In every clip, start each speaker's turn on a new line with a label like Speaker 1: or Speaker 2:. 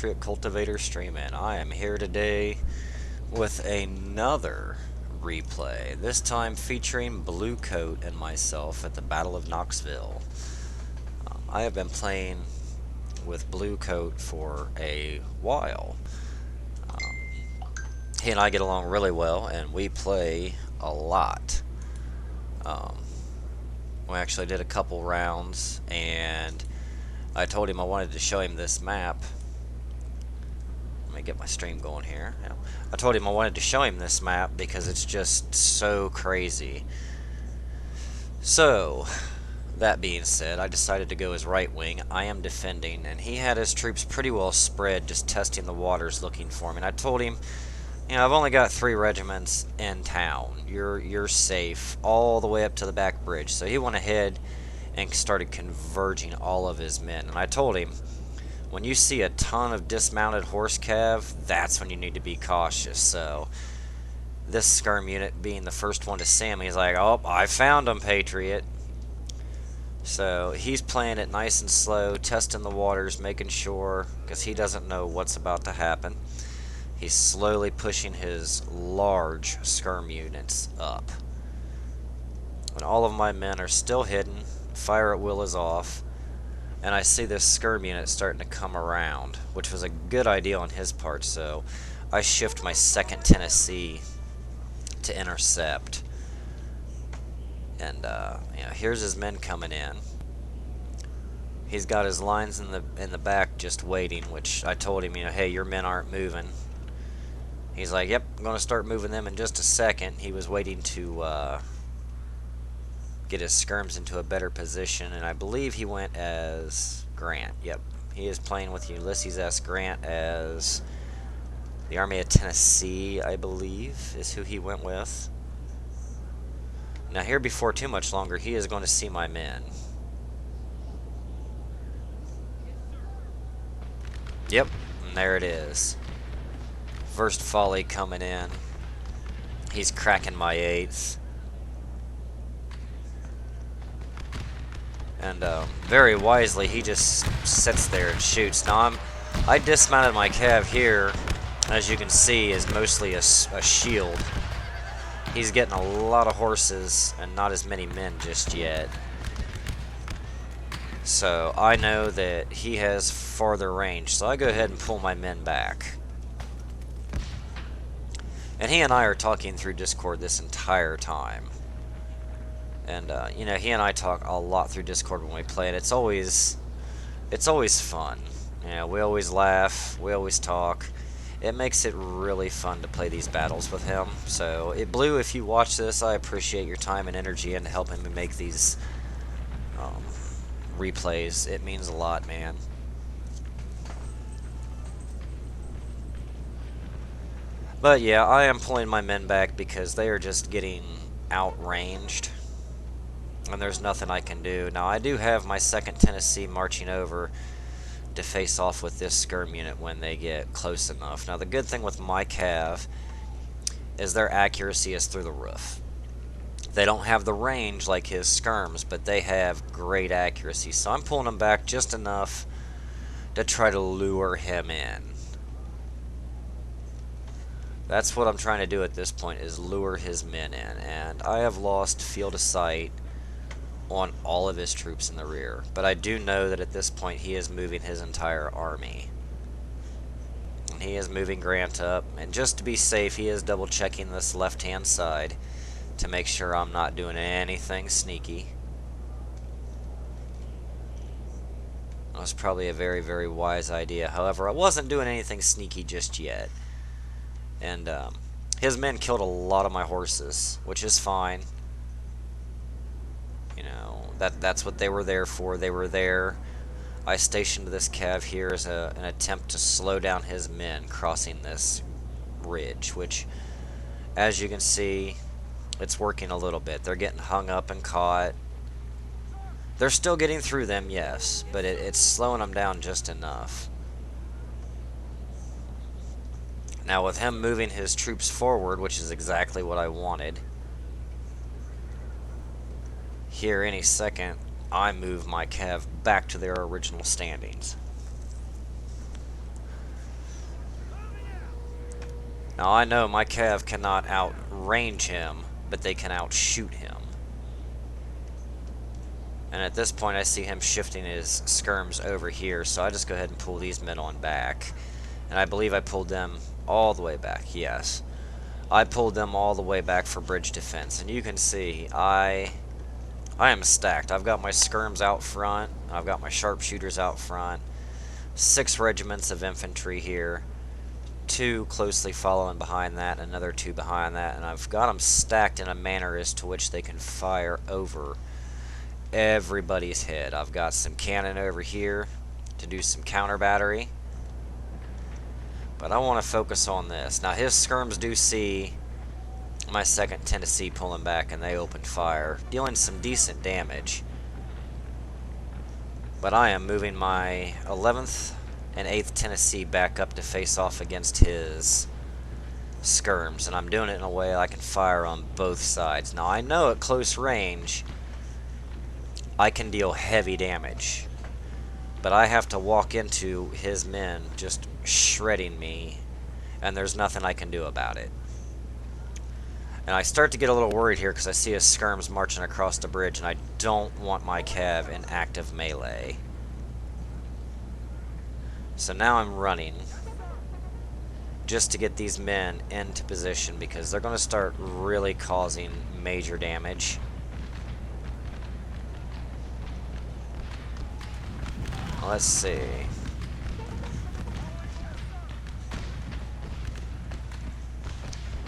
Speaker 1: Patriot Cultivator streaming. I am here today with another replay, this time featuring Bluecoat and myself at the Battle of Knoxville. I have been playing with Bluecoat for a while. He and I get along really well, and we play a lot. We actually did a couple rounds, and I told him I wanted to show him this map. Let me get my stream going here. Yeah. I told him I wanted to show him this map because it's just so crazy. So, that being said, I decided to go his right wing. I am defending, and he had his troops pretty well spread, just testing the waters looking for me. And I told him, you know, I've only got 3 regiments in town. You're safe all the way up to the back bridge. So he went ahead and started converging all of his men. And I told him, when you see a ton of dismounted horse cav, that's when you need to be cautious. So this skirm unit being the first one to see him, he's like, oh, I found him, Patriot. So he's playing it nice and slow, testing the waters, making sure, because he doesn't know what's about to happen. He's slowly pushing his large skirm units up. When all of my men are still hidden, fire at will is off, and I see this skirm unit starting to come around, which was a good idea on his part, so I shift my 2nd Tennessee to intercept. And you know, here's his men coming in. He's got his lines in the back just waiting, which I told him, you know, hey, your men aren't moving. He's like, yep, I'm going to start moving them in just a second. He was waiting to get his skirms into a better position, and I believe he went as Grant. Yep, he is playing with Ulysses S. Grant as the Army of Tennessee, I believe, is who he went with. Now here, before too much longer, he is going to see my men. Yep, and there it is. First volley coming in. He's cracking my 8th. And very wisely, he just sits there and shoots. Now I dismounted my cav here, as you can see, is mostly a shield. He's getting a lot of horses and not as many men just yet. So I know that he has farther range, so I go ahead and pull my men back. And he and I are talking through Discord this entire time. And, you know, he and I talk a lot through Discord when we play it. It's always fun. You know, we always laugh, we always talk. It makes it really fun to play these battles with him. So, Blue, if you watch this, I appreciate your time and energy into helping me make these replays. It means a lot, man. But yeah, I am pulling my men back because they are just getting outranged, and there's nothing I can do. Now, I do have my 2nd Tennessee marching over to face off with this skirm unit when they get close enough. Now, the good thing with my cav is their accuracy is through the roof. They don't have the range like his skirms, but they have great accuracy. So I'm pulling them back just enough to try to lure him in. That's what I'm trying to do at this point, is lure his men in. And I have lost field of sight on all of his troops in the rear. But I do know that at this point he is moving his entire army. And he is moving Grant up. And just to be safe, he is double checking this left-hand side to make sure I'm not doing anything sneaky. That was probably a very, very wise idea. However, I wasn't doing anything sneaky just yet. And his men killed a lot of my horses, which is fine. You know, that's what they were there for. They were there. I stationed this cav here as an attempt to slow down his men crossing this ridge, which, as you can see, it's working a little bit. They're getting hung up and caught. They're still getting through them, yes, but it's slowing them down just enough. Now, with him moving his troops forward, which is exactly what I wanted, here any second, I move my cav back to their original standings. Now I know my Cav cannot outrange him, but they can outshoot him. And at this point I see him shifting his skirms over here, so I just go ahead and pull these men on back. And I believe I pulled them all the way back, yes. I pulled them all the way back for bridge defense, and you can see I am stacked. I've got my skirms out front, I've got my sharpshooters out front, 6 regiments of infantry here, 2 closely following behind that, another 2 behind that, and I've got them stacked in a manner as to which they can fire over everybody's head. I've got some cannon over here to do some counter battery, but I want to focus on this. Now his skirms do see my 2nd Tennessee pulling back, and they open fire, dealing some decent damage. But I am moving my 11th and 8th Tennessee back up to face off against his skirms, and I'm doing it in a way I can fire on both sides. Now I know at close range I can deal heavy damage, but I have to walk into his men just shredding me, and there's nothing I can do about it. And I start to get a little worried here because I see his skirms marching across the bridge, and I don't want my Cav in active melee. So now I'm running just to get these men into position, because they're going to start really causing major damage. Let's see.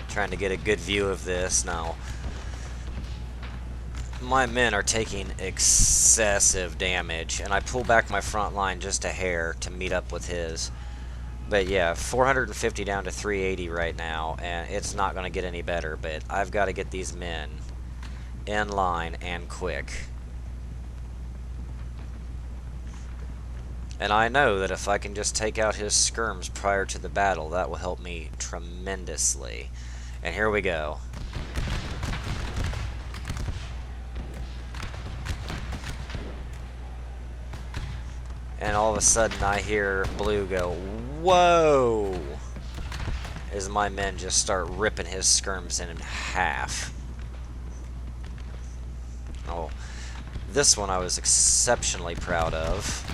Speaker 1: Trying to get a good view of this now. My men are taking excessive damage, and I pull back my front line just a hair to meet up with his. But yeah, 450 down to 380 right now, and it's not going to get any better, but I've got to get these men in line and quick. And I know that if I can just take out his skirms prior to the battle, that will help me tremendously. And here we go. And all of a sudden I hear Blue go, "Whoa!" as my men just start ripping his skirms in half. Oh, this one I was exceptionally proud of.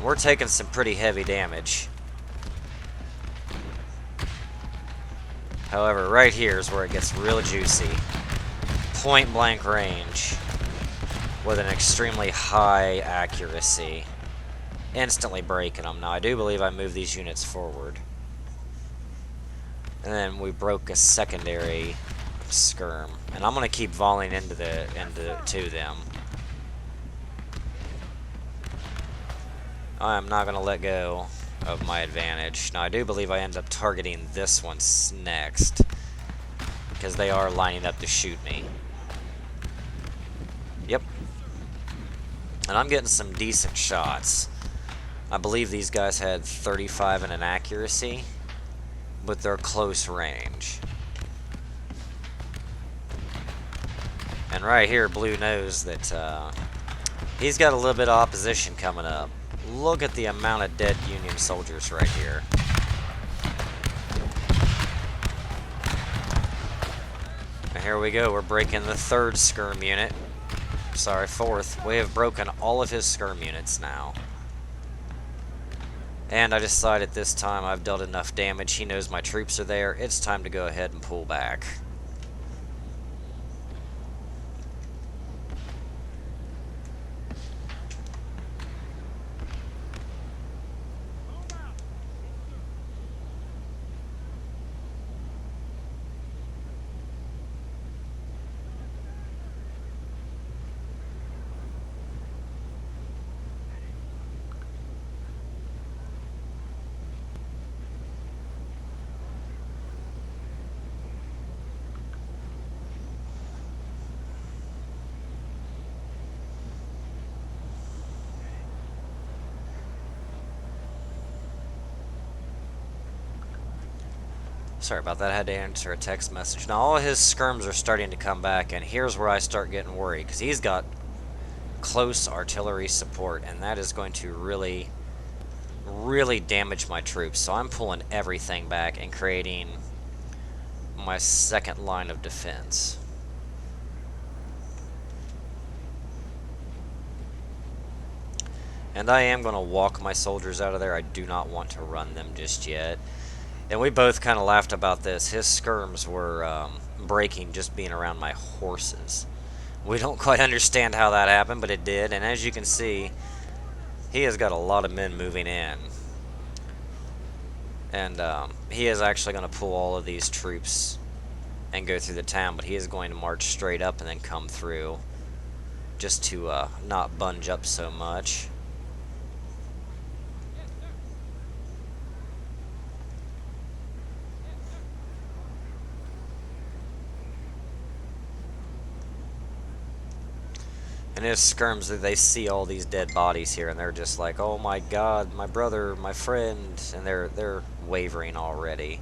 Speaker 1: We're taking some pretty heavy damage. However, right here is where it gets real juicy. Point blank range with an extremely high accuracy. Instantly breaking them. Now I do believe I moved these units forward. And then we broke a secondary skirm. And I'm going to keep volleying into them. I am not going to let go of my advantage. Now I do believe I end up targeting this one next, because they are lining up to shoot me. Yep. And I'm getting some decent shots. I believe these guys had 35 in an accuracy, but they're close range. And right here, Blue knows that he's got a little bit of opposition coming up. Look at the amount of dead Union soldiers right here. And here we go. We're breaking the 3rd skirm unit. Sorry, 4th. We have broken all of his skirm units now. And I decided this time I've dealt enough damage. He knows my troops are there. It's time to go ahead and pull back. Sorry about that, I had to answer a text message. Now all his skirms are starting to come back, and here's where I start getting worried, because he's got close artillery support, and that is going to really, really damage my troops. So I'm pulling everything back and creating my second line of defense. And I am going to walk my soldiers out of there. I do not want to run them just yet. And we both kind of laughed about this. His skirms were breaking just being around my horses. We don't quite understand how that happened, but it did. And as you can see, he has got a lot of men moving in. And he is actually going to pull all of these troops and go through the town, but he is going to march straight up and then come through just to not bunge up so much. And his skirms, they see all these dead bodies here, and they're just like, "Oh my God, my brother, my friend," and they're wavering already,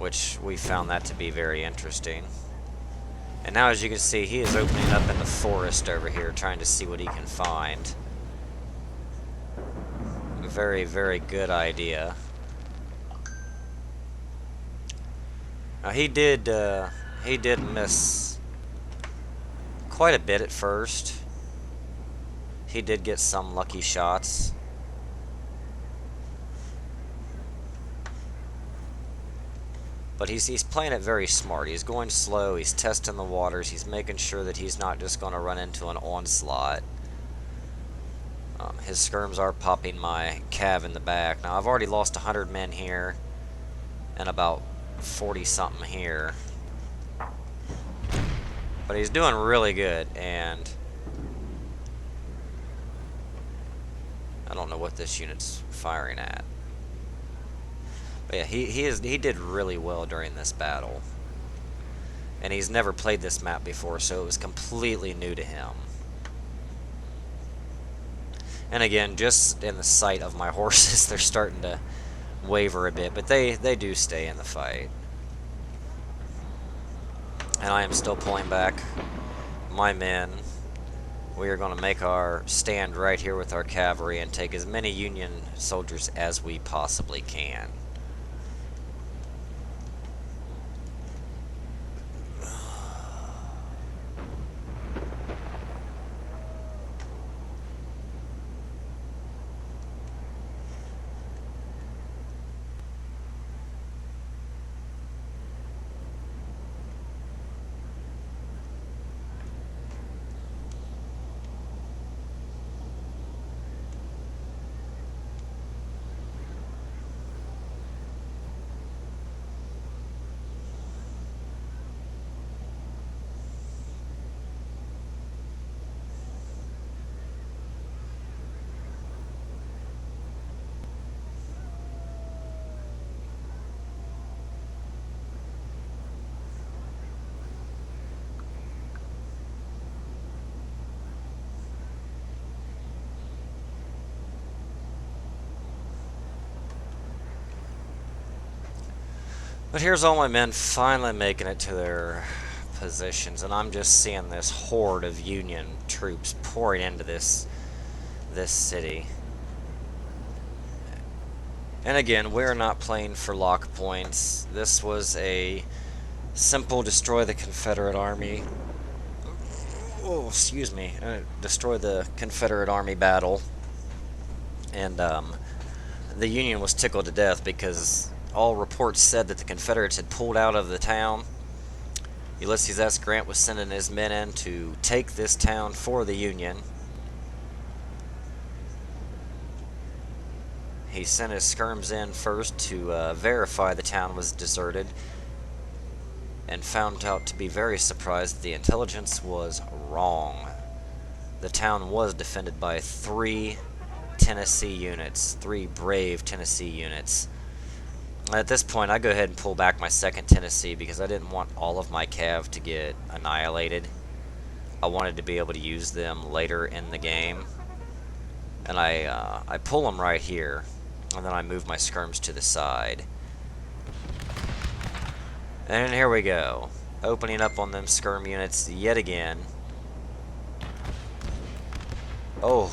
Speaker 1: which we found that to be very interesting. And now, as you can see, he is opening up in the forest over here, trying to see what he can find. A very, very good idea. Now he did miss quite a bit at first. He did get some lucky shots. But he's playing it very smart. He's going slow, he's testing the waters, he's making sure that he's not just going to run into an onslaught. His skirms are popping my cav in the back. Now I've already lost 100 men here and about 40 something here. But he's doing really good, and I don't know what this unit's firing at. But yeah, he did really well during this battle. And he's never played this map before, so it was completely new to him. And again, just in the sight of my horses, they're starting to waver a bit, but they do stay in the fight. And I am still pulling back my men. We are going to make our stand right here with our cavalry and take as many Union soldiers as we possibly can. But here's all my men finally making it to their positions, and I'm just seeing this horde of Union troops pouring into this city. And again, we're not playing for lock points. This was a simple destroy the Confederate Army. Oh, excuse me. Destroy the Confederate Army battle. And the Union was tickled to death because all reports said that the Confederates had pulled out of the town. Ulysses S. Grant was sending his men in to take this town for the Union. He sent his skirms in first to verify the town was deserted, and found out to be very surprised that the intelligence was wrong. The town was defended by 3 Tennessee units, 3 brave Tennessee units. At this point, I go ahead and pull back my 2nd Tennessee because I didn't want all of my cav to get annihilated. I wanted to be able to use them later in the game. And I pull them right here, and then I move my skirms to the side. And here we go, opening up on them skirm units yet again. Oh,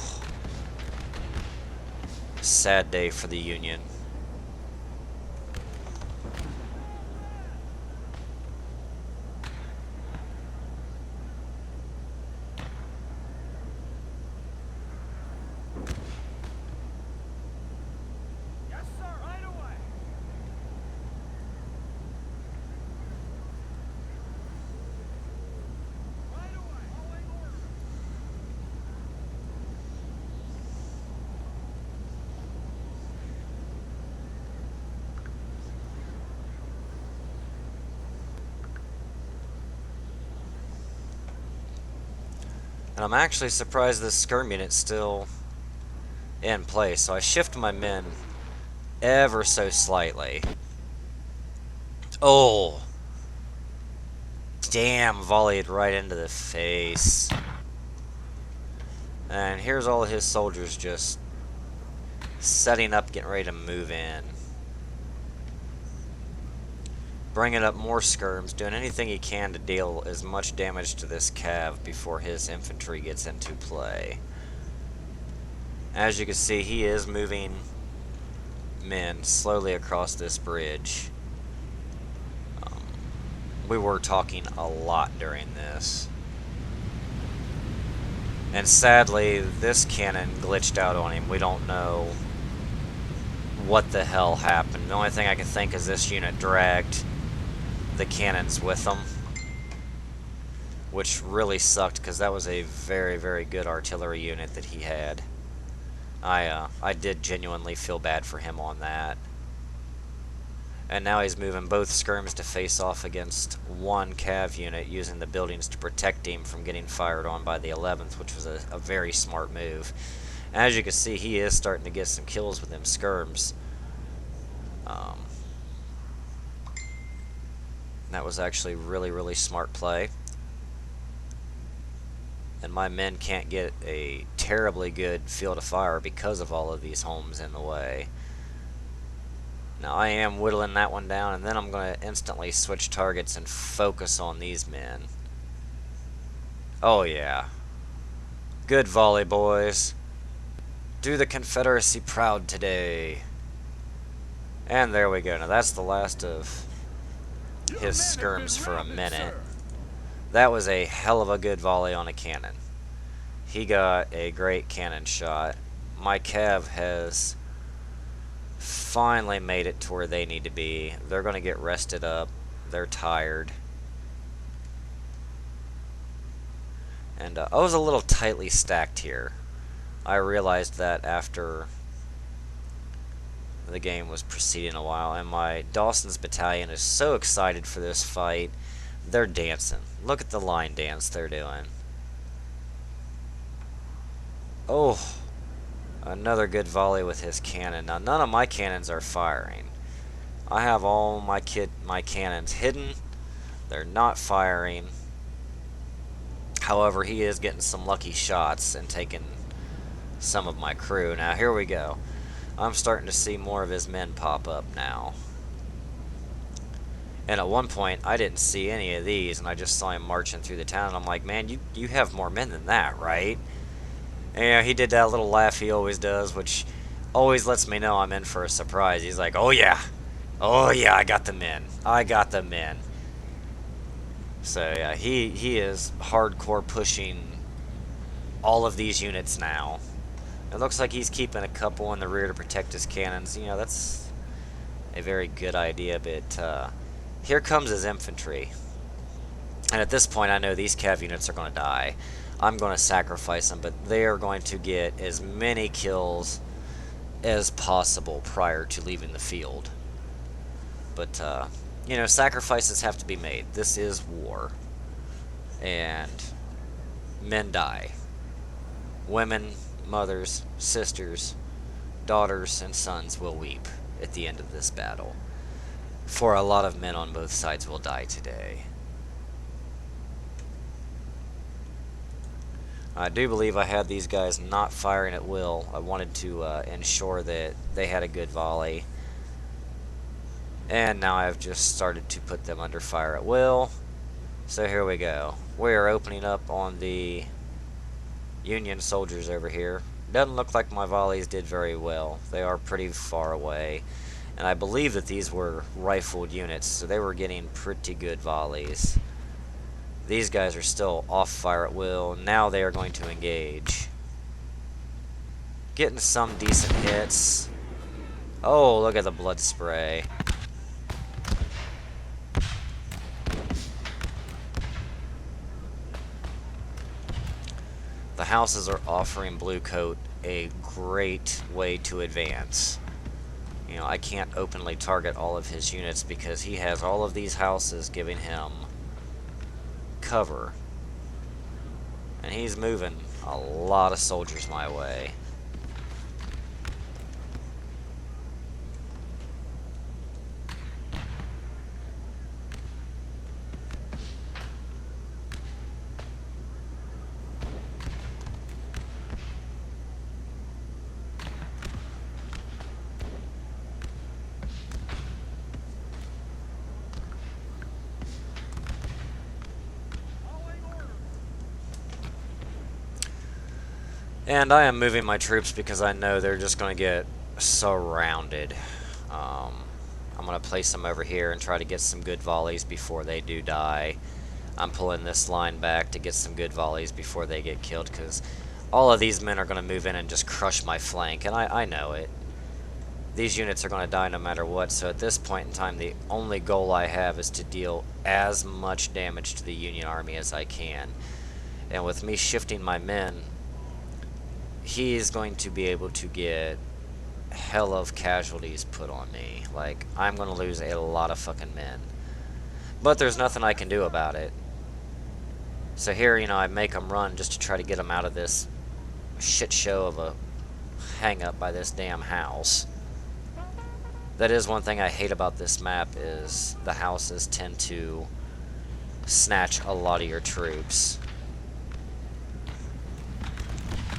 Speaker 1: sad day for the Union.
Speaker 2: Yes, sir, right away. Right away. Following order.
Speaker 1: And I'm actually surprised this skirm unit's still in place. So I shift my men ever so slightly. Oh, damn, volleyed right into the face. And here's all his soldiers just setting up, getting ready to move in. Bringing up more skirms, doing anything he can to deal as much damage to this cav before his infantry gets into play. As you can see, he is moving men slowly across this bridge. We were talking a lot during this. And sadly, this cannon glitched out on him. We don't know what the hell happened. The only thing I can think is this unit dragged the cannons with them, which really sucked because that was a very, very good artillery unit that he had. I did genuinely feel bad for him on that. And now he's moving both skirms to face off against one cav unit, using the buildings to protect him from getting fired on by the 11th, which was a very smart move. And as you can see, he is starting to get some kills with them skirms. That was actually really, really smart play. And my men can't get a terribly good field of fire because of all of these homes in the way. Now I am whittling that one down, and then I'm going to instantly switch targets and focus on these men. Oh yeah. Good volley, boys. Do the Confederacy proud today. And there we go. Now that's the last of his skirms for a minute. That was a hell of a good volley on a cannon. He got a great cannon shot. My cav has finally made it to where they need to be. They're going to get rested up. They're tired. And I was a little tightly stacked here. I realized that after the game was proceeding a while, and my Dawson's battalion is so excited for this fight. They're dancing. Look at the line dance they're doing. Oh, another good volley with his cannon. Now none of my cannons are firing. I have all my cannons hidden. They're not firing. However, he is getting some lucky shots and taking some of my crew. Now here we go. I'm starting to see more of his men pop up now. And at one point, I didn't see any of these, and I just saw him marching through the town. And I'm like, man, you have more men than that, right? And yeah, he did that little laugh he always does, which always lets me know I'm in for a surprise. He's like, oh yeah, I got the men. I got the men. So yeah, he is hardcore pushing all of these units now. It looks like he's keeping a couple in the rear to protect his cannons. You know, that's a very good idea, but here comes his infantry. And at this point, I know these cav units are going to die. I'm going to sacrifice them, but they are going to get as many kills as possible prior to leaving the field. But, you know, sacrifices have to be made. This is war. And men die. Women, mothers, sisters, daughters, and sons will weep at the end of this battle. For a lot of men on both sides will die today. I do believe I had these guys not firing at will. I wanted to ensure that they had a good volley. And now I've just started to put them under fire at will. So here we go. We are opening up on the Union soldiers over here. Doesn't look like my volleys did very well. They are pretty far away. And I believe that these were rifled units, so they were getting pretty good volleys. These guys are still off fire at will. Now they are going to engage. Getting some decent hits. Oh, look at the blood spray. The houses are offering Bluecoat a great way to advance. You know, I can't openly target all of his units because he has all of these houses giving him cover. And he's moving a lot of soldiers my way. And I am moving my troops because I know they're just going to get surrounded. I'm going to place them over here and try to get some good volleys before they do die. I'm pulling this line back to get some good volleys before they get killed because all of these men are going to move in and just crush my flank, and I know it. These units are going to die no matter what, so at this point in time, the only goal I have is to deal as much damage to the Union Army as I can. And with me shifting my men, he is going to be able to get hell of casualties put on me. Like, I'm going to lose a lot of fucking men. But there's nothing I can do about it. So here, you know, I make them run just to try to get them out of this shit show of a hang-up by this damn house. That is one thing I hate about this map, is the houses tend to snatch a lot of your troops.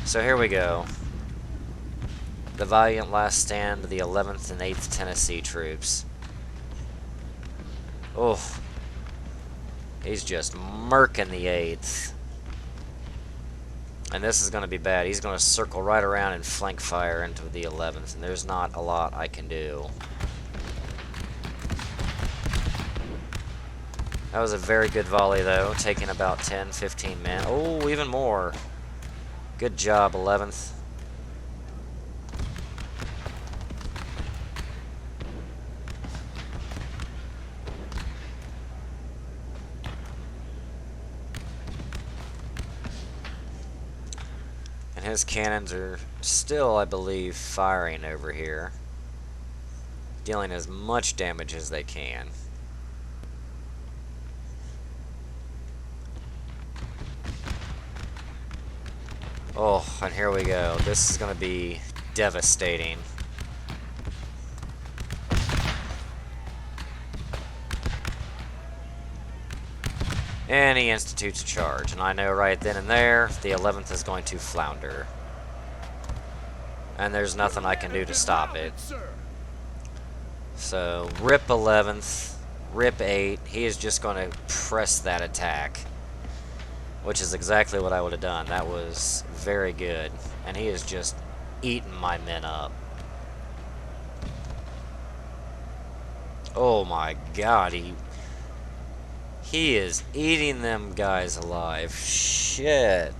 Speaker 1: So here we go. The valiant last stand of the 11th and 8th Tennessee troops. Oh, he's just murking the 8th. And this is going to be bad. He's going to circle right around and flank fire into the 11th, and there's not a lot I can do. That was a very good volley, though, taking about 10, 15 men. Oh, even more. Good job, 11th. And his cannons are still, I believe, firing over here, dealing as much damage as they can. Oh, and here we go. This is going to be devastating. And he institutes a charge. And I know right then and there, the 11th is going to flounder. And there's nothing I can do to stop it. So, rip 11th, rip 8. He is just going to press that attack, which is exactly what I would have done. That was very good. And he is just eating my men up. Oh my god, he is eating them guys alive. Shit.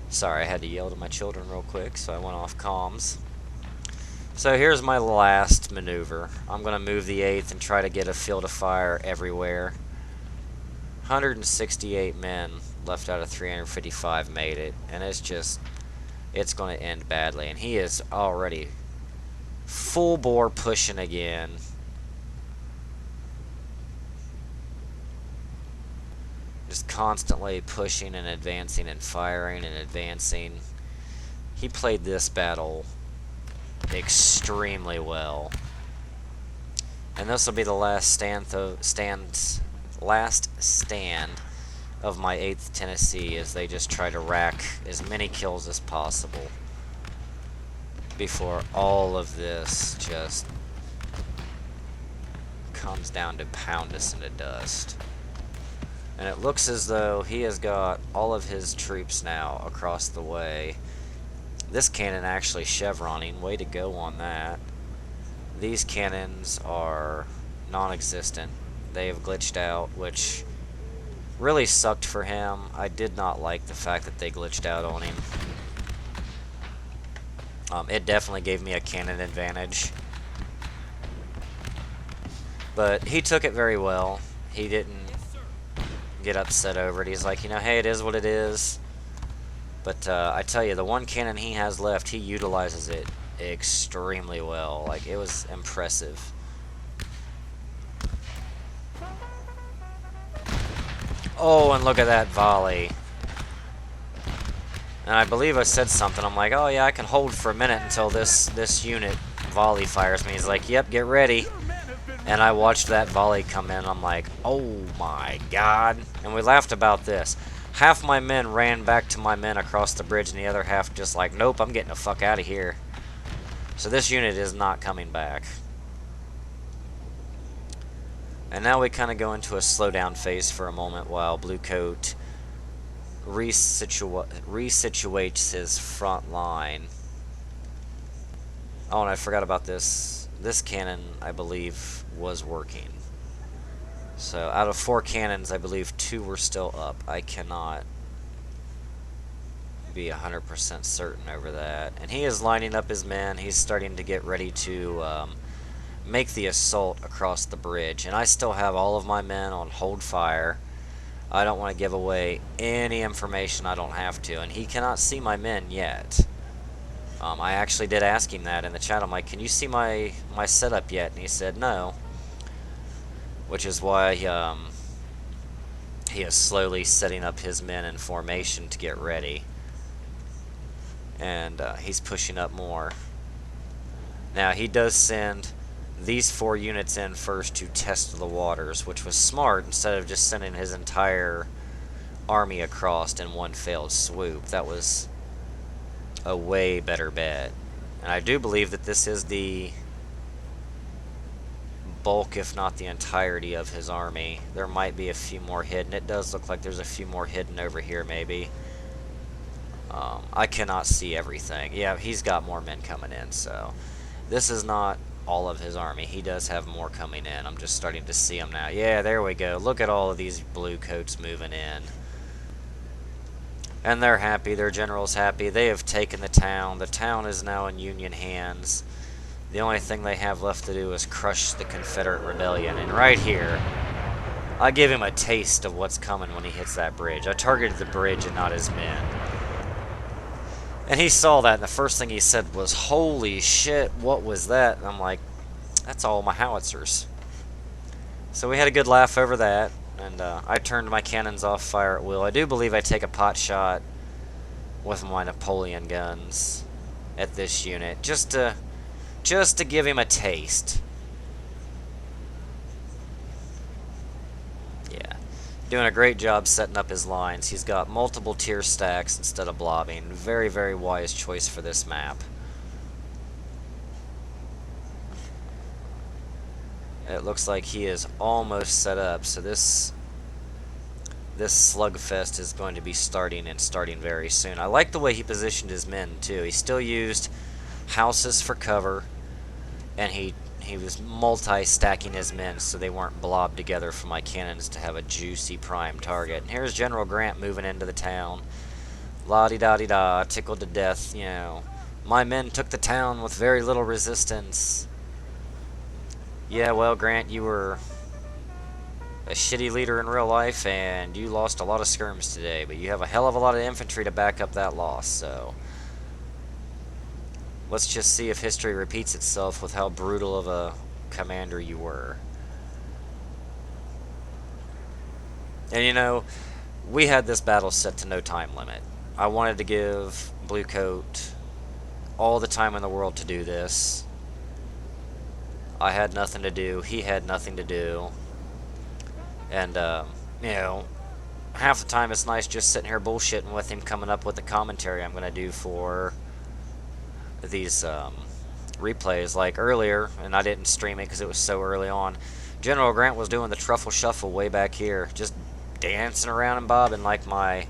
Speaker 1: Sorry, I had to yell to my children real quick, so I went off comms. So here's my last maneuver. I'm going to move the 8th and try to get a field of fire everywhere. 168 men left out of 355 made it, and it's going to end badly. And he is already full bore pushing again. Just constantly pushing and advancing and firing and advancing. He played this battle extremely well. And this will be the last stand of my 8th Tennessee, as they just try to rack as many kills as possible before all of this just comes down to pound us into dust. And it looks as though he has got all of his troops now across the way. This cannon actually chevroning. Way to go on that. These cannons are non-existent. They have glitched out, which really sucked for him. I did not like the fact that they glitched out on him. It definitely gave me a cannon advantage. But he took it very well. He didn't get upset over it. He's like, you know, hey, it is what it is. But I tell you, the one cannon he has left, he utilizes it extremely well. Like, it was impressive. Oh, and look at that volley. And I believe I said something. I'm like, oh yeah, I can hold for a minute until this unit volley fires me. He's like, yep, get ready. And I watched that volley come in. I'm like, oh my god. And we laughed about this. Half my men ran back to my men across the bridge, and the other half just like, nope, I'm getting the fuck out of here. So this unit is not coming back. And now we kind of go into a slowdown phase for a moment while Bluecoat resituates his front line. Oh, and I forgot about this. This cannon, I believe, was working. So out of 4 cannons, I believe 2 were still up. I cannot be 100% certain over that. And he is lining up his men. He's starting to get ready to make the assault across the bridge. And I still have all of my men on hold fire. I don't want to give away any information I don't have to. And he cannot see my men yet. I actually did ask him that in the chat. I'm like, can you see my setup yet? And he said no. Which is why he is slowly setting up his men in formation to get ready. And he's pushing up more. Now, he does send these 4 units in first to test the waters, which was smart instead of just sending his entire army across in one failed swoop. That was a way better bet. And I do believe that this is the bulk, if not the entirety, of his army. There might be a few more hidden. It does look like there's a few more hidden over here, maybe. I cannot see everything. Yeah, he's got more men coming in, so this is not all of his army. He does have more coming in. I'm just starting to see them now. Yeah, there we go. Look at all of these blue coats moving in. And they're happy. Their general's happy. They have taken the town. The town is now in Union hands. The only thing they have left to do is crush the Confederate rebellion. And right here, I give him a taste of what's coming when he hits that bridge. I targeted the bridge and not his men. And he saw that, and the first thing he said was, holy shit, what was that? And I'm like, that's all my howitzers. So we had a good laugh over that, and I turned my cannons off fire at will. I do believe I take a pot shot with my Napoleon guns at this unit, just to give him a taste. Yeah. Doing a great job setting up his lines. He's got multiple tier stacks instead of blobbing. Very, very wise choice for this map. It looks like he is almost set up, so this slugfest is going to be starting very soon. I like the way he positioned his men too. He still used houses for cover, and he was multi-stacking his men so they weren't blobbed together for my cannons to have a juicy prime target. And here's General Grant moving into the town. La-di-da-di-da, tickled to death, you know. My men took the town with very little resistance. Yeah, well, Grant, you were a shitty leader in real life, and you lost a lot of skirms today, but you have a hell of a lot of infantry to back up that loss, so let's just see if history repeats itself with how brutal of a commander you were. And you know, we had this battle set to no time limit. I wanted to give Bluecoat all the time in the world to do this. I had nothing to do. He had nothing to do. And, you know, half the time it's nice just sitting here bullshitting with him, coming up with the commentary I'm going to do for these replays. Like earlier, and I didn't stream it because it was so early on, General Grant was doing the truffle shuffle way back here, just dancing around and bobbing like my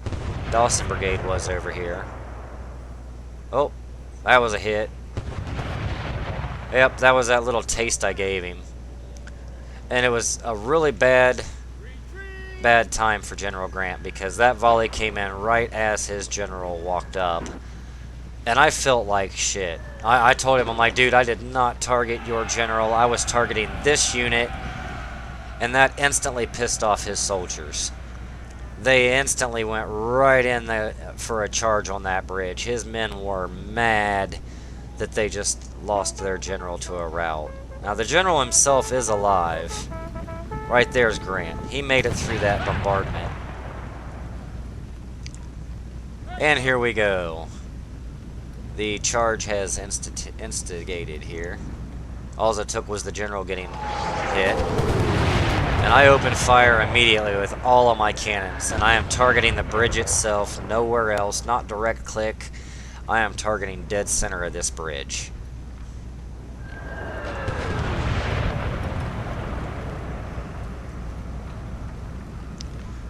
Speaker 1: Dawson Brigade was over here. Oh, that was a hit. Yep, that was that little taste I gave him. And it was a really bad time for General Grant because that volley came in right as his general walked up. And I felt like shit. I told him, I'm like, dude, I did not target your general. I was targeting this unit. And that instantly pissed off his soldiers. They instantly went right in for a charge on that bridge. His men were mad that they just lost their general to a rout. Now, the general himself is alive. Right there's Grant. He made it through that bombardment. And here we go. The charge has instigated here. All it took was the general getting hit. And I opened fire immediately with all of my cannons. And I am targeting the bridge itself, nowhere else, not direct click. I am targeting dead center of this bridge.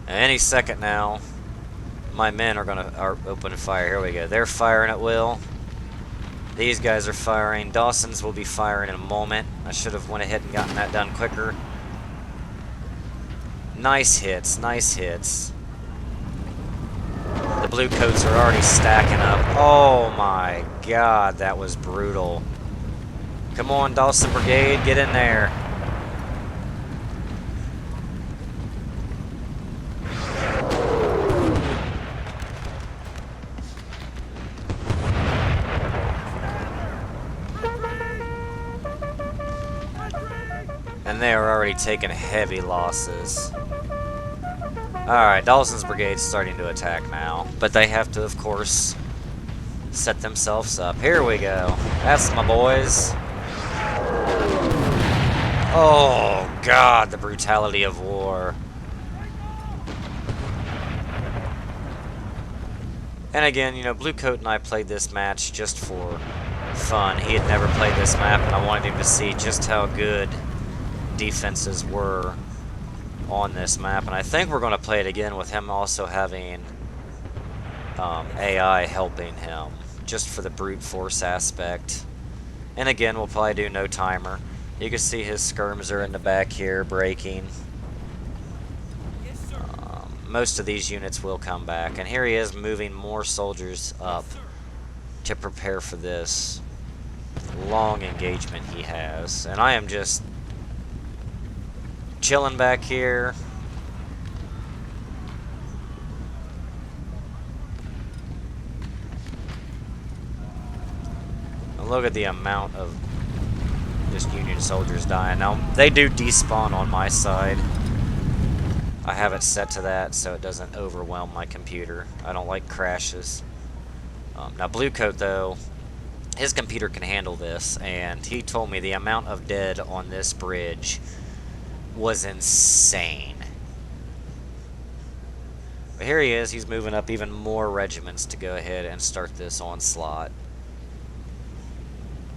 Speaker 1: Any second now, my men are opening fire. Here we go. They're firing at will. These guys are firing. Dawson's will be firing in a moment. I should have went ahead and gotten that done quicker. Nice hits, nice hits. The blue coats are already stacking up. Oh my god, that was brutal. Come on, Dawson Brigade, get in there. And they are already taking heavy losses. Alright, Dawson's Brigade's starting to attack now. But they have to, of course, set themselves up. Here we go. That's my boys. Oh, God, the brutality of war. And again, you know, Bluecoat and I played this match just for fun. He had never played this map, and I wanted him to see just how good defenses were on this map. And I think we're going to play it again with him also having AI helping him, just for the brute force aspect. And again, we'll probably do no timer. You can see his skirms are in the back here breaking. Most of these units will come back. And here he is moving more soldiers up to prepare for this long engagement he has. And I am just chilling back here. And look at the amount of just Union soldiers dying. Now, they do despawn on my side. I have it set to that so it doesn't overwhelm my computer. I don't like crashes. Now, Bluecoat, though, his computer can handle this, and he told me the amount of dead on this bridge was insane. But here he is. He's moving up even more regiments to go ahead and start this onslaught.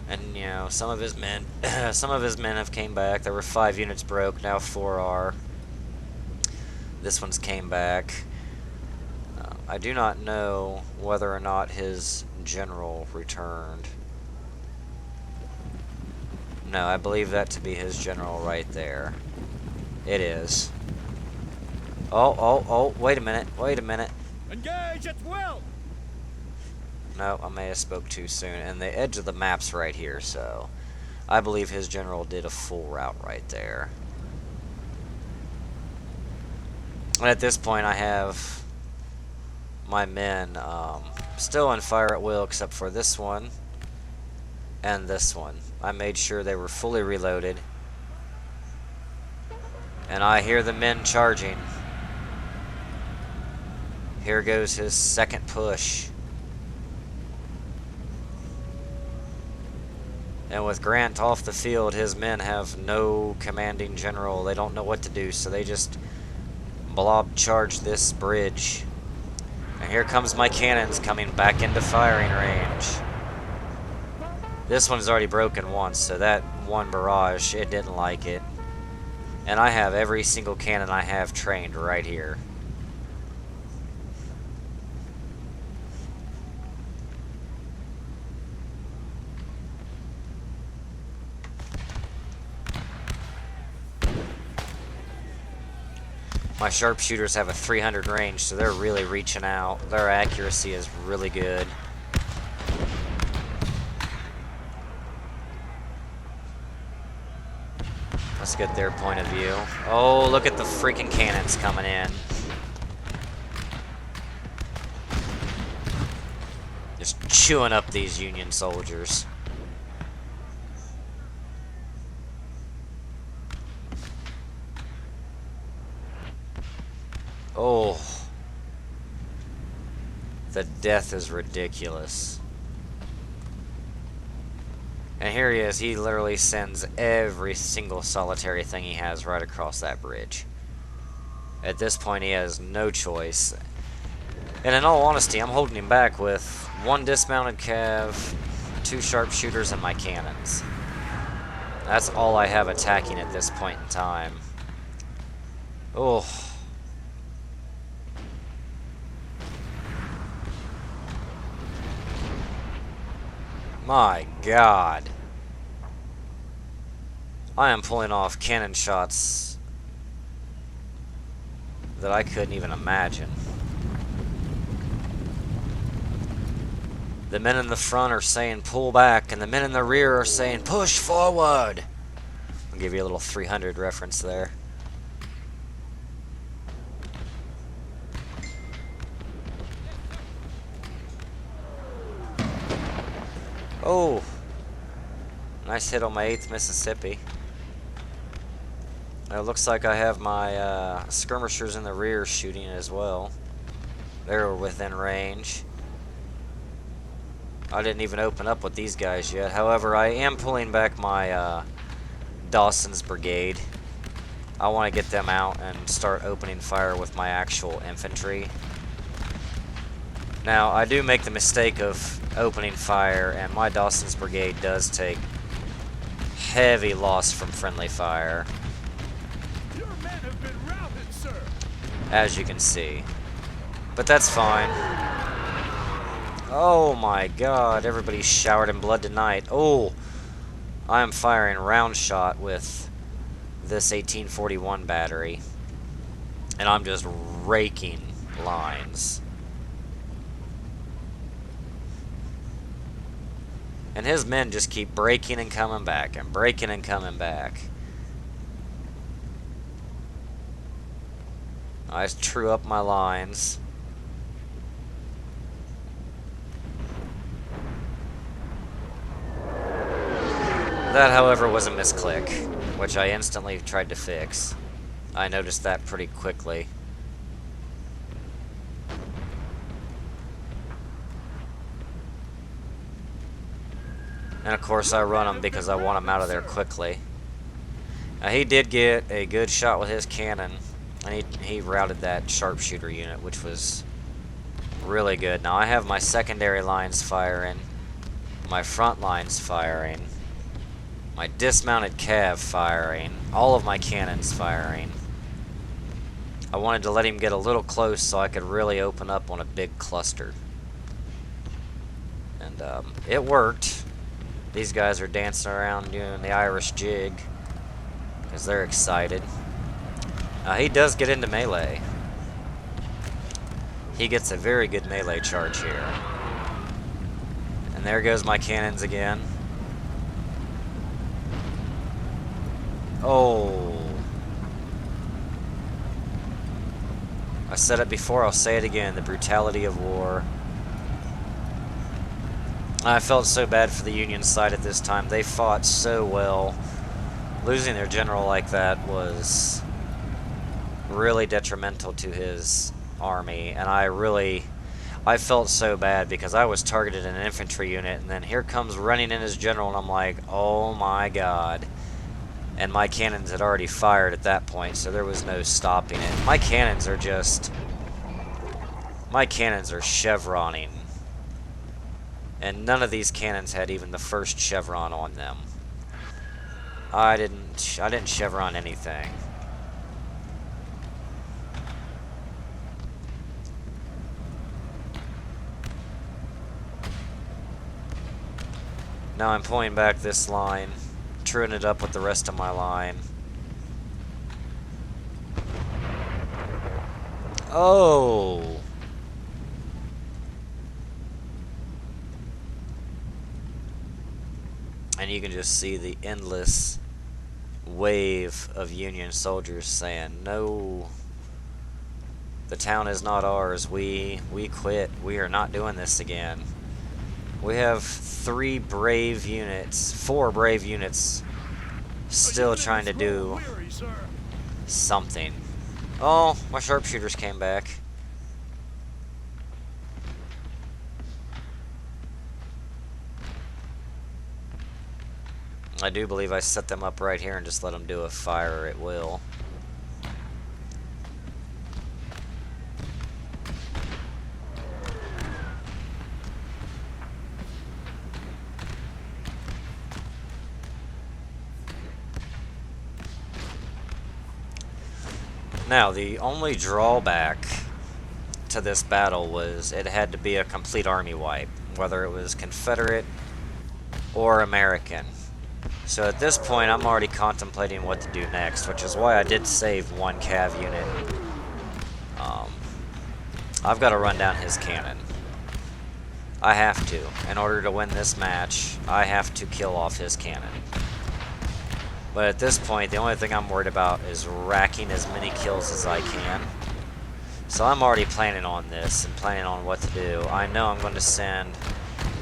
Speaker 1: And you know, some of his men have came back. There were 5 units broke. Now 4 are. This one's came back. I do not know whether or not his general returned. No, I believe that to be his general right there. It is. Oh, wait a minute,
Speaker 2: Engage at will!
Speaker 1: No, I may have spoke too soon. And the edge of the map's right here, so I believe his general did a full route right there. And at this point, I have my men still on fire at will, except for this one and this one. I made sure they were fully reloaded. And I hear the men charging. Here goes his second push. And with Grant off the field, his men have no commanding general. They don't know what to do, so they just blob charge this bridge. And here comes my cannons coming back into firing range. This one's already broken once, so that one barrage, it didn't like it. And I have every single cannon I have trained right here. My sharpshooters have a 300 range, so they're really reaching out. Their accuracy is really good. Let's get their point of view. Oh, look at the freaking cannons coming in. Just chewing up these Union soldiers. Oh. The death is ridiculous. And here he is. He literally sends every single solitary thing he has right across that bridge. At this point, he has no choice. And in all honesty, I'm holding him back with 1 dismounted cav, 2 sharpshooters, and my cannons. That's all I have attacking at this point in time. Oh. My God. I am pulling off cannon shots that I couldn't even imagine. The men in the front are saying pull back, and the men in the rear are saying push forward. I'll give you a little 300 reference there. Oh, nice hit on my 8th Mississippi. It looks like I have my skirmishers in the rear shooting as well. They're within range. I didn't even open up with these guys yet. However, I am pulling back my Dawson's brigade. I want to get them out and start opening fire with my actual infantry. Now, I do make the mistake of opening fire, and my Dawson's brigade does take heavy loss from friendly fire,
Speaker 2: Your men have been routed, sir.
Speaker 1: as you can see. But that's fine. Oh my God, everybody's showered in blood tonight. Oh, I am firing round shot with this 1841 battery, and I'm just raking lines. And his men just keep breaking and coming back, and breaking and coming back. I true up my lines. That, however, was a misclick, which I instantly tried to fix. I noticed that pretty quickly. And of course I run him because I want him out of there quickly. Now, he did get a good shot with his cannon, and he routed that sharpshooter unit, which was really good. Now I have my secondary lines firing, my front lines firing, my dismounted cav firing, all of my cannons firing. I wanted to let him get a little close so I could really open up on a big cluster. And it worked. These guys are dancing around doing the Irish jig because they're excited. He does get into melee. He gets a very good melee charge here. And there goes my cannons again. Oh. I said it before, I'll say it again. The brutality of war. I felt so bad for the Union side at this time. They fought so well. Losing their general like that was really detrimental to his army, and I felt so bad because I was targeted in an infantry unit, and then here comes running in his general, and I'm like, oh my God. And my cannons had already fired at that point, so there was no stopping it. My cannons are chevroning. And none of these cannons had even the first chevron on them. I didn't chevron anything. Now I'm pulling back this line, truing it up with the rest of my line. Oh! And you can just see the endless wave of Union soldiers saying, "No, the town is not ours. We quit. We are not doing this again." We have 4 brave units still trying to do something. Oh, my sharpshooters came back. I do believe I set them up right here and just let them do a fire at will. Now, the only drawback to this battle was it had to be a complete army wipe, whether it was Confederate or American. So at this point, I'm already contemplating what to do next, which is why I did save 1 cav unit. I've got to run down his cannon. I have to. In order to win this match, I have to kill off his cannon. But at this point, the only thing I'm worried about is racking as many kills as I can. So I'm already planning on this and planning on what to do. I know I'm going to send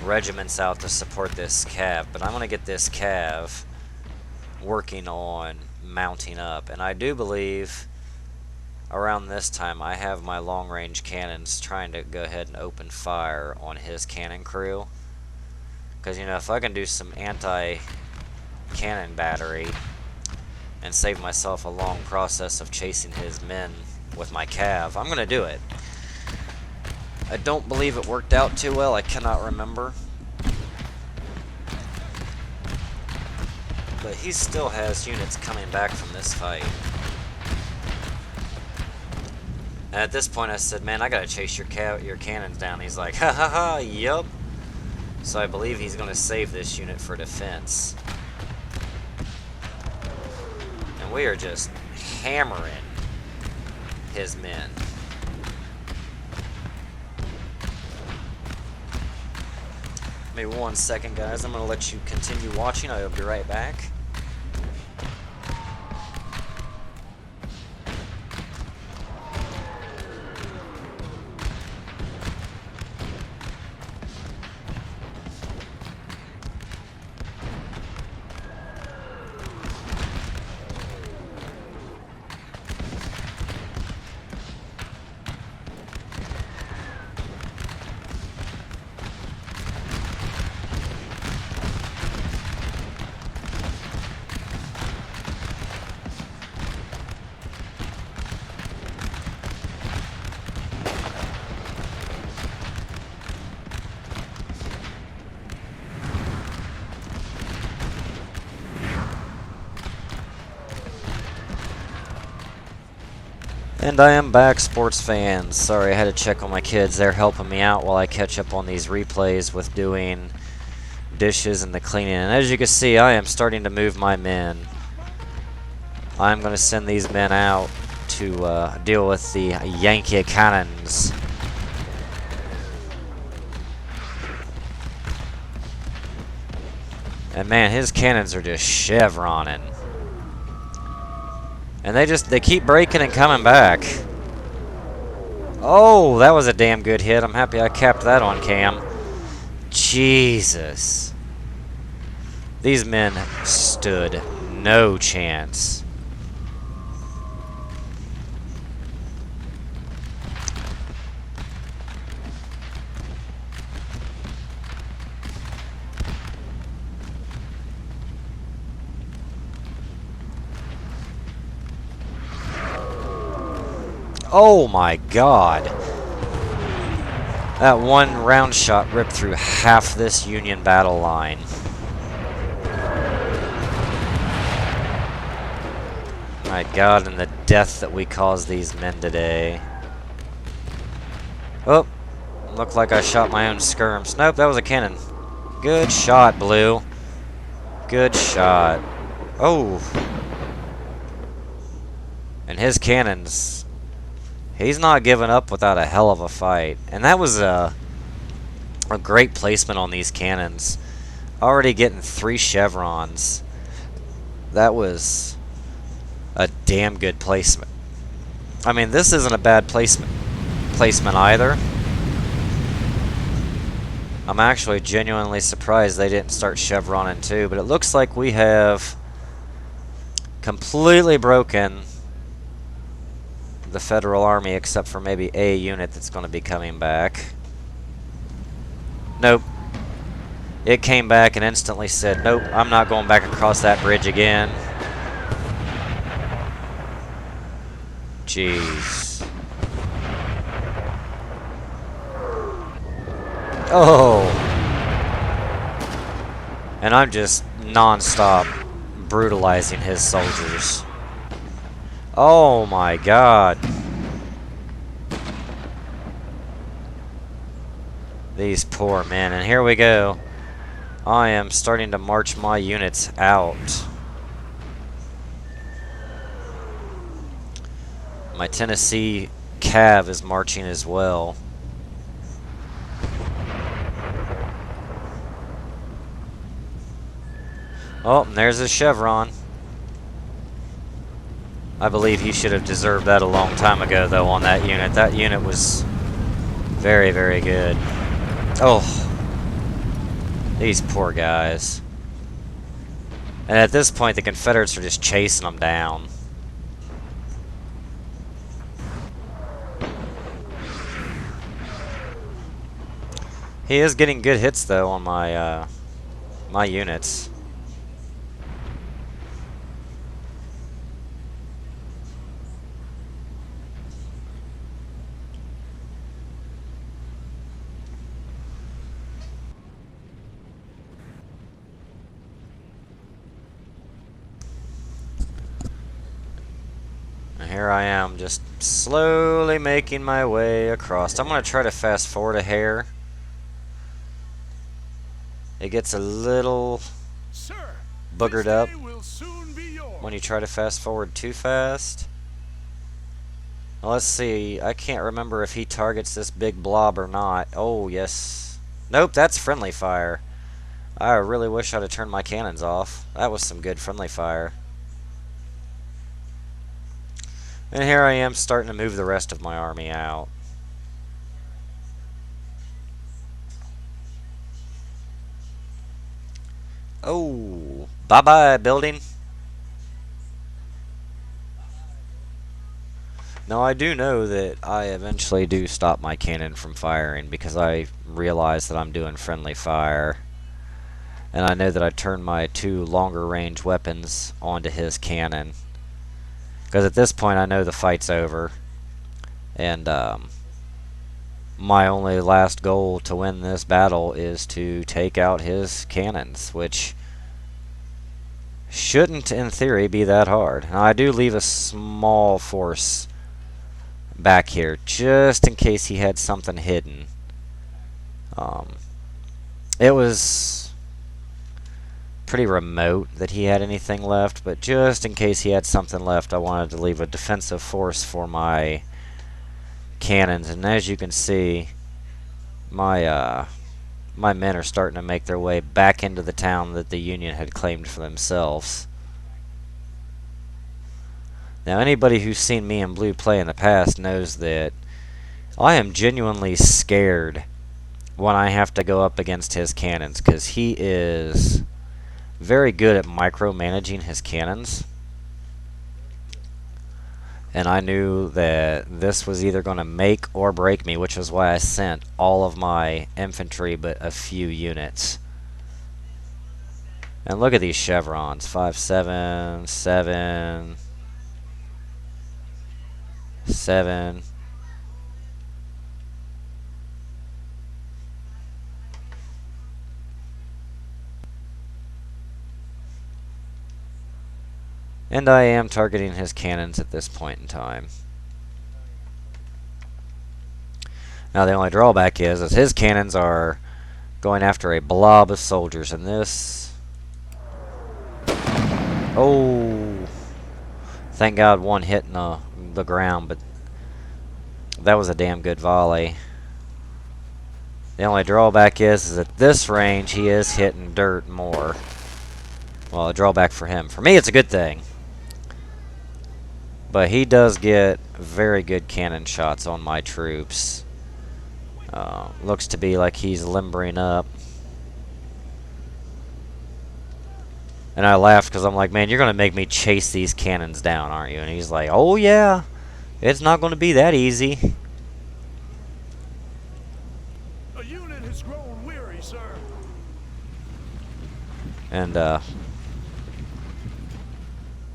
Speaker 1: regiments out to support this cav, but I'm going to get this cav working on mounting up. And I do believe around this time I have my long-range cannons trying to go ahead and open fire on his cannon crew. Because, you know, if I can do some anti-cannon battery and save myself a long process of chasing his men with my cav, I'm going to do it. I don't believe it worked out too well. I cannot remember. But he still has units coming back from this fight. And at this point I said, man, I gotta chase your cannons down. He's like, ha ha ha, yup. So I believe he's gonna save this unit for defense. And we are just hammering his men. Maybe 1 second, guys. I'm gonna let you continue watching. I'll be right back. And I am back, sports fans. Sorry, I had to check on my kids. They're helping me out while I catch up on these replays with doing dishes and the cleaning. And as you can see, I am starting to move my men. I'm going to send these men out to deal with the Yankee cannons. And man, his cannons are just chevroning. And they keep breaking and coming back. Oh, that was a damn good hit. I'm happy I capped that on cam. Jesus. These men stood no chance. Oh my God. That one round shot ripped through half this Union battle line. My God, and the death that we caused these men today. Oh, looked like I shot my own skirms. Nope, that was a cannon. Good shot, Blue. Good shot. Oh. And his cannons. He's not giving up without a hell of a fight. And that was a great placement on these cannons. Already getting 3 chevrons. That was a damn good placement. I mean, this isn't a bad placement either. I'm actually genuinely surprised they didn't start chevroning too, but it looks like we have completely broken the Federal Army, except for maybe a unit that's going to be coming back. Nope. It came back and instantly said, nope, I'm not going back across that bridge again. Jeez. Oh. And I'm just non-stop brutalizing his soldiers. Oh my god. These poor men. And here we go. I am starting to march my units out. My Tennessee Cav is marching as well. Oh, and there's his chevron. I believe he should have deserved that a long time ago, though, on that unit. That unit was very, very good. Oh, these poor guys. And at this point, the Confederates are just chasing them down. He is getting good hits, though, on my my units. And here I am, just slowly making my way across. I'm going to try to fast forward a hair. It gets a little boogered up when you try to fast forward too fast. Now let's see. I can't remember if he targets this big blob or not. Oh, yes. Nope, that's friendly fire. I really wish I'd have turned my cannons off. That was some good friendly fire. And here I am starting to move the rest of my army out. Oh, bye-bye, building. Now, I do know that I eventually do stop my cannon from firing because I realize that I'm doing friendly fire. And I know that I turn my 2 longer range weapons onto his cannon. Because at this point I know the fight's over. And my only last goal to win this battle is to take out his cannons, which shouldn't, in theory, be that hard. Now, I do leave a small force back here, just in case he had something hidden. It was pretty remote that he had anything left, but just in case he had something left, I wanted to leave a defensive force for my cannons. And as you can see, my men are starting to make their way back into the town that the Union had claimed for themselves. Now, anybody who's seen me and Blue play in the past knows that I am genuinely scared when I have to go up against his cannons, because he is very good at micromanaging his cannons. And I knew that this was either going to make or break me, which is why I sent all of my infantry but a few units. And look at these chevrons. 5, 7, 7, 7. And I am targeting his cannons at this point in time. Now the only drawback is his cannons are going after a blob of soldiers. And this... Oh! Thank God one hit in the ground, but that was a damn good volley. The only drawback is at this range he is hitting dirt more. Well, a drawback for him. For me, it's a good thing. But he does get very good cannon shots on my troops. Looks to be like he's limbering up. And I laughed because I'm like, man, you're going to make me chase these cannons down, aren't you? And he's like, oh yeah, it's not going to be that easy.
Speaker 2: A unit has grown weary, sir.
Speaker 1: And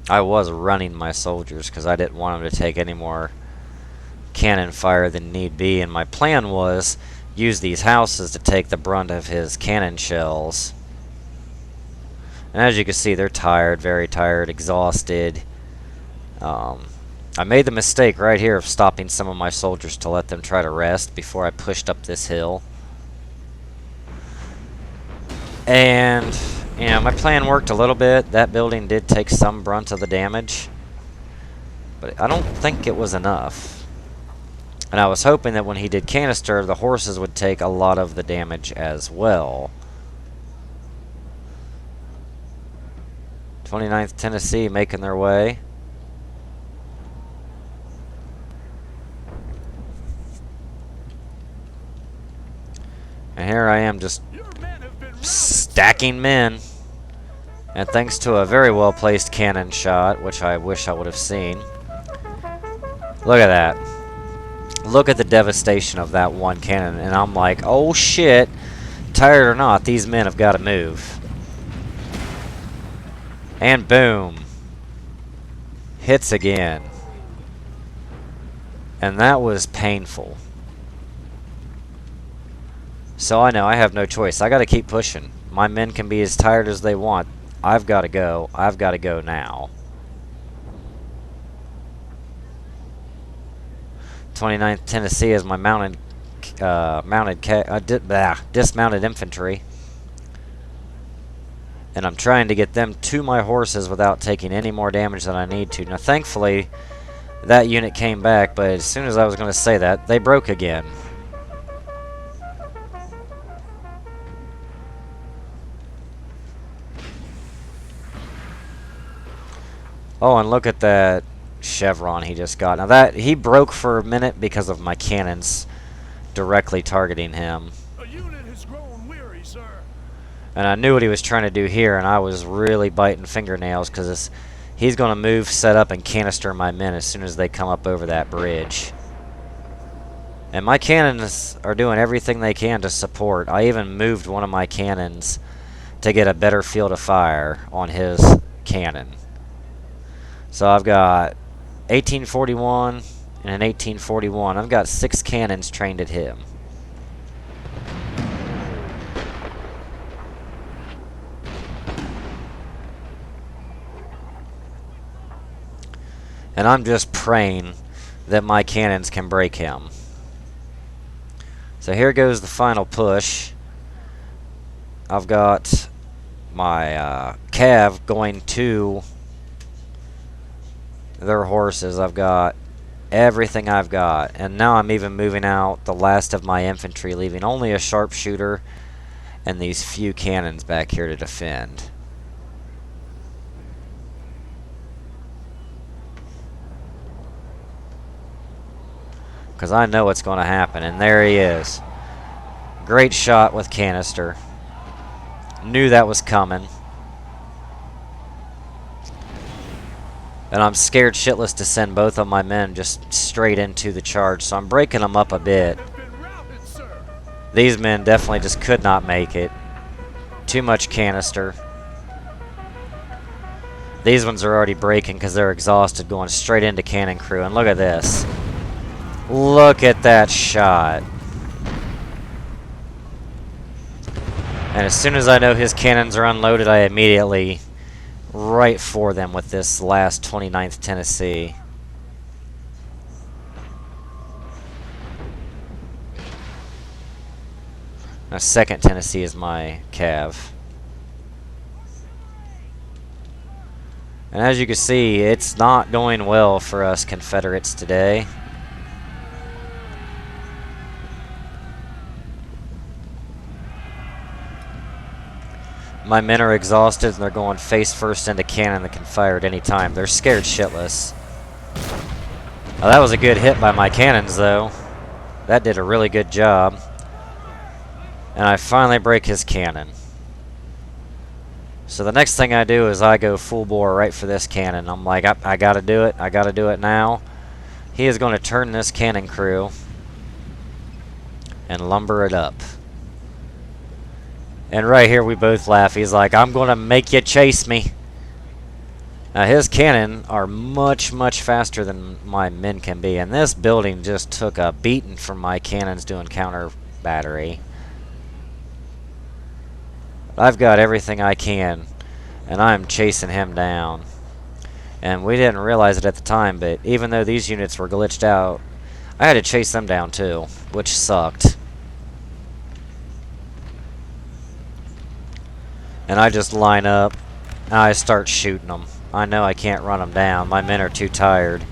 Speaker 1: I was running my soldiers because I didn't want them to take any more cannon fire than need be. And my plan was use these houses to take the brunt of his cannon shells. And as you can see, they're tired, very tired, exhausted. I made the mistake right here of stopping some of my soldiers to let them try to rest before I pushed up this hill. And, you know, my plan worked a little bit. That building did take some brunt of the damage. But I don't think it was enough. And I was hoping that when he did canister, the horses would take a lot of the damage as well. 29th Tennessee making their way. And here I am just stacking men. And thanks to a very well placed cannon shot, which I wish I would have seen. Look at that. Look at the devastation of that one cannon. And I'm like, oh shit. Tired or not, these men have got to move. And boom. Hits again. And that was painful. So I know I have no choice. I got to keep pushing. My men can be as tired as they want. I've got to go. I've got to go now. 29th Tennessee is my dismounted infantry. And I'm trying to get them to my horses without taking any more damage than I need to. Now, thankfully, that unit came back, but as soon as I was going to say that, they broke again. Oh, and look at that chevron he just got. Now, that he broke for a minute because of my cannons directly targeting him.
Speaker 2: A unit has grown weary, sir.
Speaker 1: And I knew what he was trying to do here, and I was really biting fingernails because he's going to move, set up, and canister my men as soon as they come up over that bridge. And my cannons are doing everything they can to support. I even moved one of my cannons to get a better field of fire on his cannon. So I've got 1841 and an 1841. I've got 6 cannons trained at him. And I'm just praying that my cannons can break him. So here goes the final push. I've got my cav going to their horses. I've got everything I've got. And now I'm even moving out the last of my infantry, leaving only a sharpshooter and these few cannons back here to defend. Because I know what's going to happen. And there he is. Great shot with canister. Knew that was coming. And I'm scared shitless to send both of my men just straight into the charge. So I'm breaking them up a bit. These men definitely just could not make it. Too much canister. These ones are already breaking because they're exhausted, going straight into cannon crew. And look at this. Look at that shot. And as soon as I know his cannons are unloaded, I immediately right for them with this last 29th Tennessee. 2nd Tennessee is my cav. And as you can see, it's not going well for us Confederates today. My men are exhausted and they're going face first into cannon that can fire at any time. They're scared shitless. Well, that was a good hit by my cannons, though. That did a really good job. And I finally break his cannon. So the next thing I do is I go full bore right for this cannon. I'm like, I gotta do it. I gotta do it now. He is going to turn this cannon crew and lumber it up. And right here we both laugh. He's like, I'm going to make you chase me. Now his cannon are much, much faster than my men can be. And this building just took a beating from my cannons doing counter battery. I've got everything I can, and I'm chasing him down. And we didn't realize it at the time, but even though these units were glitched out, I had to chase them down too, which sucked. And I just line up, and I start shooting them. I know I can't run them down. My men are too tired.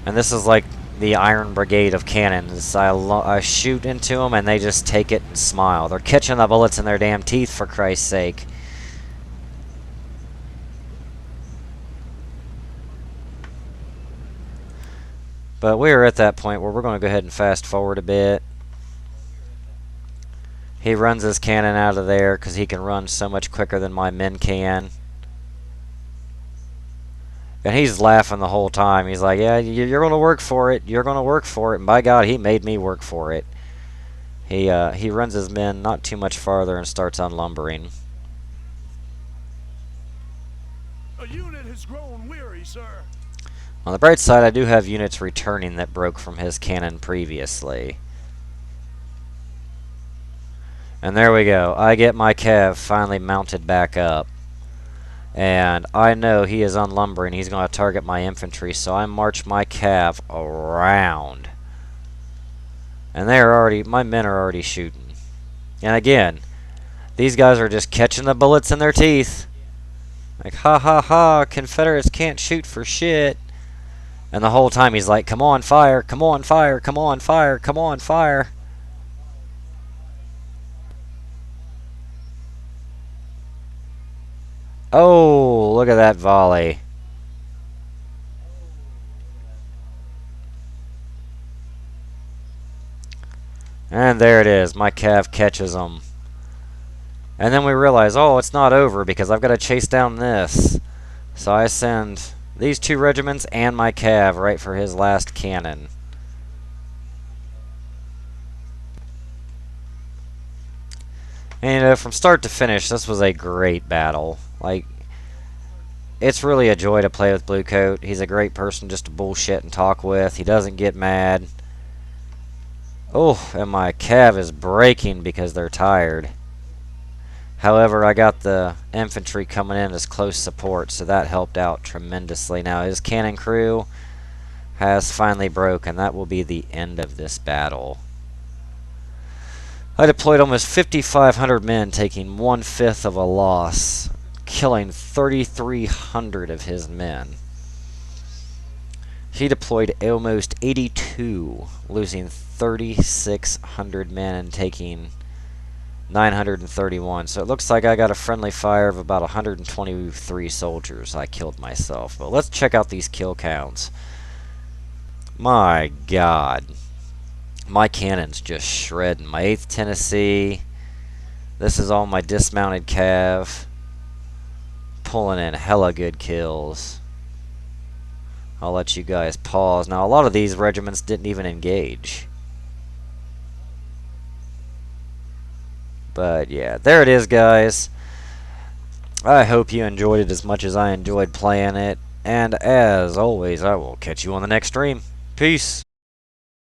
Speaker 1: And this is like the Iron Brigade of cannons. I shoot into them, and they just take it and smile. They're catching the bullets in their damn teeth, for Christ's sake. But we are at that point where we're going to go ahead and fast forward a bit. He runs his cannon out of there because he can run so much quicker than my men can. And he's laughing the whole time. He's like, yeah, you're going to work for it. You're going to work for it. And by God, he made me work for it. He runs his men not too much farther and starts unlumbering.
Speaker 2: A unit has grown weary, sir.
Speaker 1: On the bright side, I do have units returning that broke from his cannon previously. And there we go. I get my cav finally mounted back up. And I know he is unlumbering. He's going to target my infantry, so I march my cav around. And my men are already shooting. And again, these guys are just catching the bullets in their teeth. Like, ha ha ha, Confederates can't shoot for shit. And the whole time he's like, come on, fire, come on, fire, come on, fire, come on, fire. Oh, look at that volley. And there it is. My cav catches them. And then we realize, oh, it's not over because I've got to chase down this. So I send these 2 regiments and my cav right for his last cannon. And, you know, from start to finish, this was a great battle. Like, it's really a joy to play with Bluecoat. He's a great person just to bullshit and talk with. He doesn't get mad. Oh, and my cav is breaking because they're tired. However, I got the infantry coming in as close support, so that helped out tremendously. Now, his cannon crew has finally broken. That will be the end of this battle. I deployed almost 5,500 men, taking 1/5 of a loss, killing 3,300 of his men. He deployed almost 82, losing 3,600 men and taking 931. So it looks like I got a friendly fire of about 123 soldiers. I killed myself. But let's check out these kill counts. My God. My cannon's just shredding. My 8th Tennessee. This is all my dismounted cav. Pulling in hella good kills. I'll let you guys pause. Now, a lot of these regiments didn't even engage. But, yeah, there it is, guys. I hope you enjoyed it as much as I enjoyed playing it. And, as always, I will catch you on the next stream. Peace.